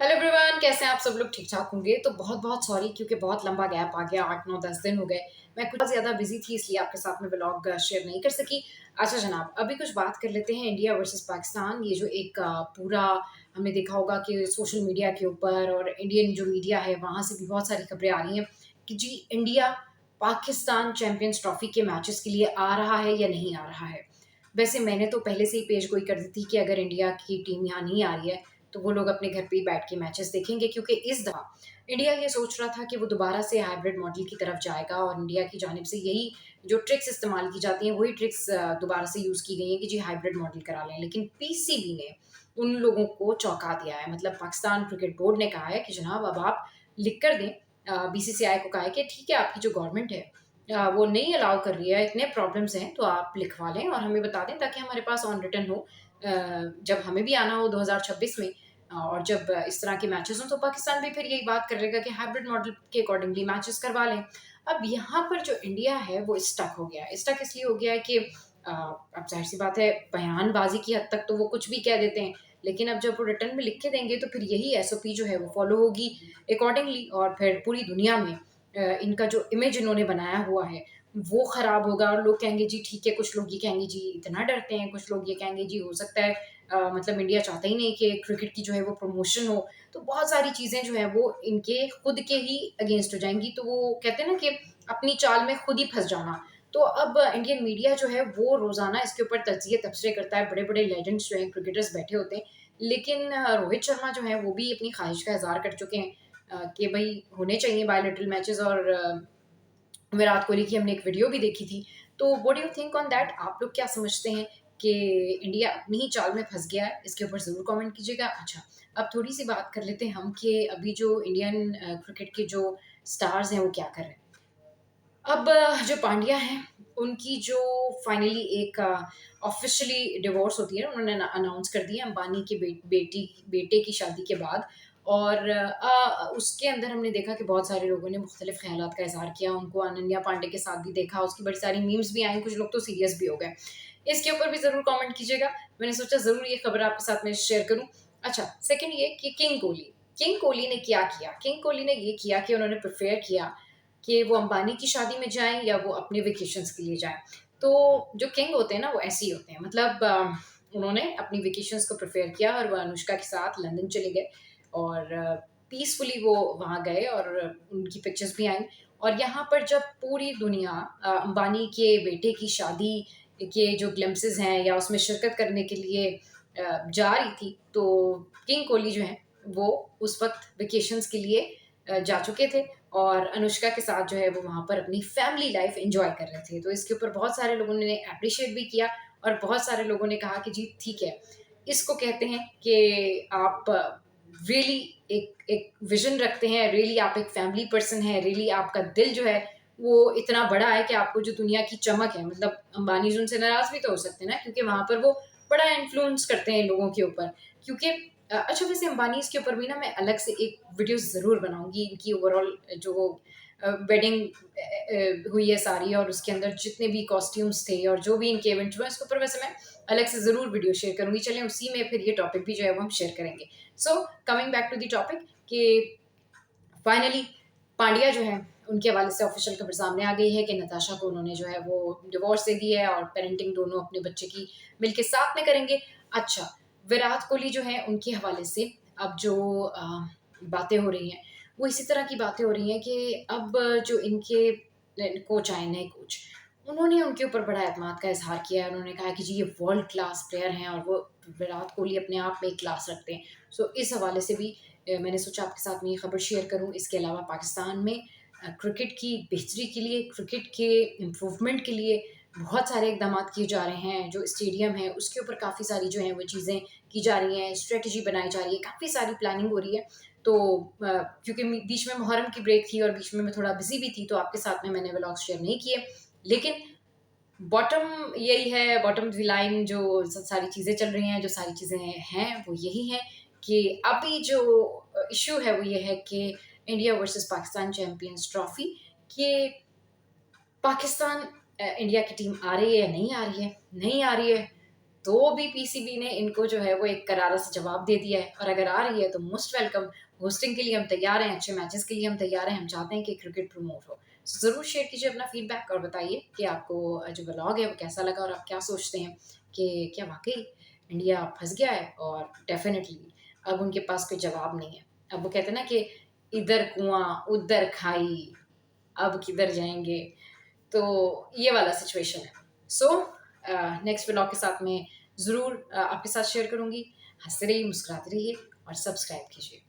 Hello everyone, कैसे हैं आप सब लोग? ठीक ठाक होंगे। तो बहुत बहुत सॉरी क्योंकि बहुत लंबा गैप आ गया, 8 9 10 दिन हो गए। मैं कुछ ज़्यादा बिजी थी इसलिए आपके साथ में व्लॉग शेयर नहीं कर सकी। अच्छा जनाब, अभी कुछ बात कर लेते हैं इंडिया वर्सेस पाकिस्तान। ये जो एक पूरा हमने देखा होगा कि सोशल मीडिया के ऊपर और इंडियन जो मीडिया है वहाँ से भी बहुत सारी खबरें आ रही हैं कि जी इंडिया पाकिस्तान चैंपियंस ट्रॉफी के मैचेस के लिए आ रहा है या नहीं आ रहा है। वैसे मैंने तो पहले से ही पेश गोई कर दी थी कि अगर इंडिया की टीम यहाँ नहीं आ रही है तो वो लोग अपने घर पे ही बैठ के मैचेस देखेंगे, क्योंकि इस दफा इंडिया ये सोच रहा था कि वो दोबारा से हाइब्रिड मॉडल की तरफ जाएगा और इंडिया की जानिब से यही जो ट्रिक्स इस्तेमाल की जाती हैं वही ट्रिक्स दोबारा से यूज की गई हैं कि जी हाइब्रिड मॉडल करा लें। लेकिन पीसीबी ने उन लोगों को चौंका दिया है। मतलब पाकिस्तान क्रिकेट बोर्ड ने कहा है कि जनाब अब आप लिख कर दें, बीसीसीआई को कहा है कि ठीक है आपकी जो गवर्नमेंट है वो नहीं अलाउ कर रही है, इतने प्रॉब्लम्स हैं तो आप लिखवा लें और हमें बता दें ताकि हमारे पास ऑन रिटर्न हो। जब हमें भी आना हो 2026 में और जब इस तरह के मैचेस हों तो पाकिस्तान भी फिर यही बात करेगा कि हाइब्रिड मॉडल के अकॉर्डिंगली मैचेस करवा लें। अब यहाँ पर जो इंडिया है वो स्टक हो गया है। स्टक इसलिए हो गया है कि अब जाहिर सी बात है, बयानबाजी की हद तक तो वो कुछ भी कह देते हैं, लेकिन अब जब वो रिटर्न में लिख के देंगे तो फिर यही एसओपी जो है वो फॉलो होगी अकॉर्डिंगली, और फिर पूरी दुनिया में इनका जो इमेज इन्होंने बनाया हुआ है वो खराब होगा और लोग कहेंगे जी ठीक है। कुछ लोग ये कहेंगे जी इतना डरते हैं, कुछ लोग ये कहेंगे जी हो सकता है मतलब इंडिया चाहता ही नहीं कि क्रिकेट की जो है वो प्रमोशन हो। तो बहुत सारी चीज़ें जो है वो इनके खुद के ही अगेंस्ट हो जाएँगी। तो वो कहते हैं ना कि अपनी चाल में खुद ही फँस जाना। तो अब इंडियन मीडिया जो है वो रोज़ाना इसके ऊपर तज्ज़िये-तबसरे करता है। बड़े-बड़े लेजेंड्स जो हैं, क्रिकेटर्स बैठे होते हैं। लेकिन रोहित शर्मा जो हैं वो भी अपनी ख़्वाहिश का इज़हार कर चुके हैं कि भई होने चाहिए बायलैटरल मैचेज़। और विराट कोहली की हमने एक वीडियो भी देखी थी। तो what do you think on that? आप लोग क्या समझते हैं कि इंडिया अपनी ही चाल में फँस गया है? इसके ऊपर ज़रूर कमेंट कीजिएगा। अच्छा, अब थोड़ी-सी बात कर लेते हैं हम कि अभी जो इंडियन क्रिकेट के जो स्टार्स हैं वो क्या कर रहे हैं। अब जो पांड्या हैं, उनकी जो फाइनली एक ऑफ़िशियली डिवोर्स होती है, उन्होंने अनाउंस कर दिया अंबानी के बेटे की शादी के बाद। और उसके अंदर हमने देखा कि बहुत सारे लोगों ने मुख्तलिफ़ ख़यालात का इज़हार किया। उनको अनन्या पांडे के साथ भी देखा, उसकी बड़ी सारी मीम्स भी आई, कुछ लोग तो सीरियस भी हो गए। इसके ऊपर भी ज़रूर कमेंट कीजिएगा। मैंने सोचा ज़रूर ये खबर आपके साथ में शेयर करूँ। अच्छा, सेकंड ये कि किंग कोहली ने क्या किया? किंग कोहली ने ये किया कि उन्होंने प्रेफ़र किया कि वो अंबानी की शादी में जाएँ या वो अपने वेकेशंस के लिए जाएँ। तो जो किंग होते हैं ना वो ऐसे ही होते हैं। मतलब उन्होंने अपनी वेकेशंस को प्रेफ़र किया और वो अनुष्का के साथ लंदन चले गए और पीसफुली वो वहाँ गए और उनकी पिक्चर्स भी आईं। और यहाँ पर जब पूरी दुनिया अंबानी के बेटे की शादी के जो ग्लिम्पसेस हैं या उसमें शिरकत करने के लिए जा रही थी, तो किंग कोहली जो हैं वो उस वक़्त वेकेशंस के लिए जा चुके थे और अनुष्का के साथ जो है वो वहाँ पर अपनी फैमिली लाइफ एन्जॉय कर रहे थे। तो इसके ऊपर बहुत सारे लोगों ने एप्रिशिएट भी किया और बहुत सारे लोगों ने कहा कि जी ठीक है, इसको कहते हैं कि आप रियली एक एक विज़न रखते हैं, रियली आप एक फैमिली पर्सन हैं, रियली आपका दिल जो है वो इतना बड़ा है कि आपको जो दुनिया की चमक है, मतलब अंबानी जी उनसे नाराज़ भी तो हो सकते हैं ना, क्योंकि वहाँ पर वो बड़ा इन्फ्लुएंस करते हैं लोगों के ऊपर। क्योंकि अच्छा, वैसे अंबानीज़ के ऊपर भी ना मैं अलग से एक वीडियो ज़रूर बनाऊँगी। इनकी ओवरऑल जो वेडिंग हुई है सारी और उसके अंदर जितने भी कॉस्ट्यूम्स थे और जो भी इनके इवेंट्स हुए, इसके ऊपर वैसे मैं अलग से ज़रूर वीडियो शेयर करूँगी। चलें उसी में फिर ये टॉपिक भी जो है वो हम शेयर करेंगे। So coming back to the topic कि फाइनली पांड्या जो है उनके हवाले से ऑफिशियल खबर सामने आ गई है कि नताशा को उन्होंने जो है वो डिवोर्स दे दी है और पेरेंटिंग दोनों अपने बच्चे की मिलके साथ में करेंगे। अच्छा, विराट कोहली जो है उनके हवाले से अब जो बातें हो रही हैं वो इसी तरह की बातें हो रही हैं कि अब जो इनके कोच आए, नए कोच, उन्होंने उनके ऊपर बड़ा एतमाद का इजहार किया है। उन्होंने कहा कि जी ये वर्ल्ड क्लास प्लेयर हैं और वो विराट कोहली अपने आप में एक क्लास रखते हैं। सो इस हवाले से भी मैंने सोचा आपके साथ में ये खबर शेयर करूँ। इसके अलावा पाकिस्तान में क्रिकेट की बेहतरी के लिए, क्रिकेट के इम्प्रूवमेंट के लिए बहुत सारे इकदामात किए जा रहे हैं। जो स्टेडियम है उसके ऊपर काफ़ी सारी जो हैं वो चीज़ें की जा रही हैं, स्ट्रैटेजी बनाई जा रही है, काफ़ी सारी प्लानिंग हो रही है। तो क्योंकि बीच में मुहर्रम की ब्रेक थी और बीच में मैं थोड़ा बिज़ी भी थी तो आपके साथ में मैंने व्लॉग्स शेयर नहीं किए। लेकिन बॉटम यही है, बॉटम द लाइन जो सारी चीज़ें चल रही हैं, जो सारी चीज़ें हैं वो यही हैं कि अभी जो इश्यू है वो ये है कि India versus Pakistan champions trophy, कि पाकिस्तान इंडिया की टीम आ रही है या नहीं आ रही है? नहीं आ रही है। तो भी पीसीबी ने इनको जो है वो एक करारा सा जवाब दे दिया है, और अगर आ रही है तो मोस्ट वेलकम। होस्टिंग के लिए हम तैयार हैं, अच्छे मैचेस के लिए हम तैयार हैं, हम चाहते हैं कि क्रिकेट प्रमोट हो। ज़रूर शेयर कीजिए अपना फीडबैक और बताइए कि आपको जो व्लॉग है वो कैसा लगा, और आप क्या सोचते हैं कि क्या वाक़ई इंडिया फँस गया है? और डेफ़िनिटली अब उनके पास कोई जवाब नहीं है। अब वो कहते हैं ना कि इधर कुआँ, उधर खाई, अब किधर जाएँगे? तो ये वाला सिचुएशन है। सो नेक्स्ट व्लॉग के साथ में ज़रूर आपके साथ शेयर करूँगी। हँसते रहिए, मुस्कुराते रहिए और सब्सक्राइब कीजिए।